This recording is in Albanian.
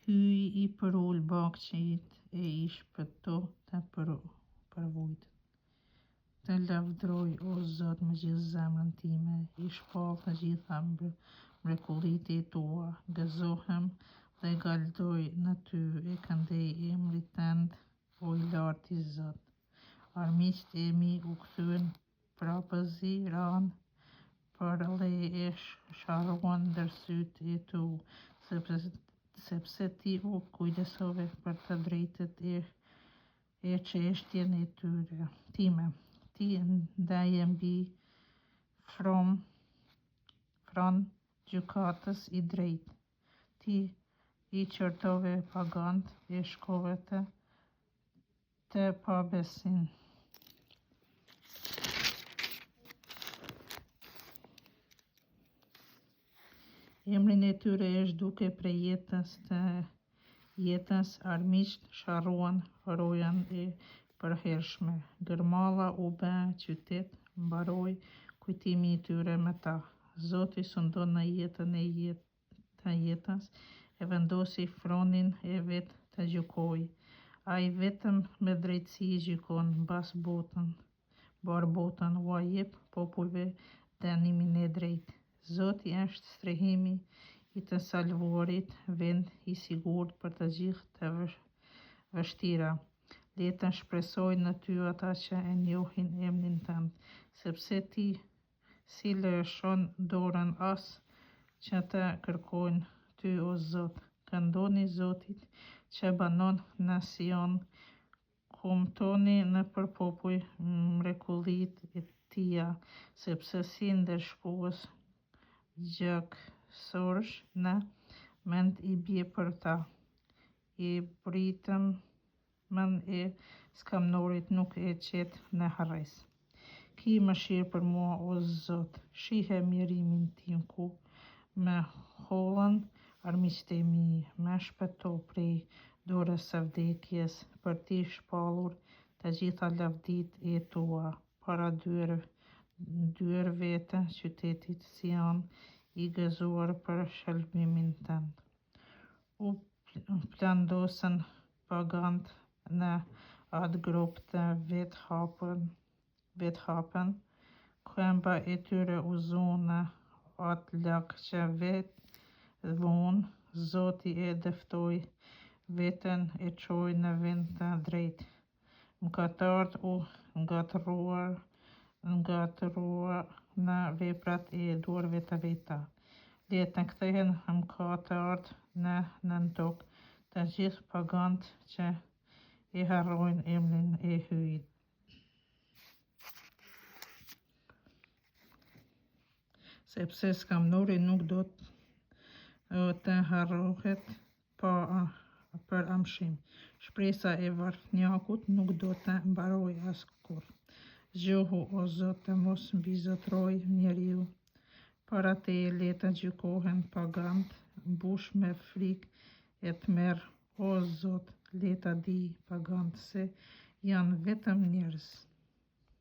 Hyj I përull bakçit e I shpëto të përvujt. Të lavdroj o Zot me gjithë zemrën time, I shpall të gjitha mrekullitë tua, gëzohem dhe galdoj në ty e këndej emrit tënd, o I lartë I Zot. Armiqt e mi u kthyen prapëzi ran, për le e sharuan ndër sytë e tu, sepse ti u kujdesove për të drejtët e çështjen e tyre time. Ti ndaje mbi fron gjykatës I drejtë. Ti I qortove pagant e shkove të pabesin. Emrin e tyre është duke prej jetës, armiqt sharruan rojën e përhershme. Gërmalla u bë qytet, mbaroi kujtimi I tyre me ta. Zoti sundon në jetën të jetës, e vendosi fronin e vet të gjykojë. Ai vetëm me drejtësi gjykon bar botën, ua jep popujve dënimin e drejtë. Zoti është strehimi I të salvuarit, vend I sigurt për të gjithë të vështira. Le të shpresojnë në ty ata që e njohin emrin tënd, sepse ti si lëshon dorën as që të kërkojnë ty o Zot. Këndoni Zotit që banon në Sion, kombëtoni nëpër popull mrekullitë e Tija, sepse si ndërshkues gjaksorësh në mend I bie për ta. I pritëmën e skamnorit nuk e qet në harres. Ki mëshirë për mua o Zot, shihe mjerimin tim ku më hollën armiqtë e mi, më shpëto prej dorës së vdekjes, për ti shpallur të gjitha lavditë e tua, para dyerve të qytetit Sion, I gëzuar për shëlbimin tënd. U plandosën pagant në atë grop të vethapen, këmba e tyre u zu në atë lagë që vonë. Zoti e dëftoi veten e çoi në vend të drejtë. Mëkatarët u ngatruar në veprat e duarve të veta. Le të kthehen mëkatarët në tokë, të gjithë pagant që e harrojnë emrin e Hyjit. Sepse skamnori nuk do të harrohet për amshim. Shpresa e varfënjakut nuk do të mbarojë askurr. Zgjohu o Zot të mos mbizotroj njeriu. Para teje le të gjykohen pagant, mbush me frikë e tmerr. O Zot, le ta di pagant se janë vetëm njerëz.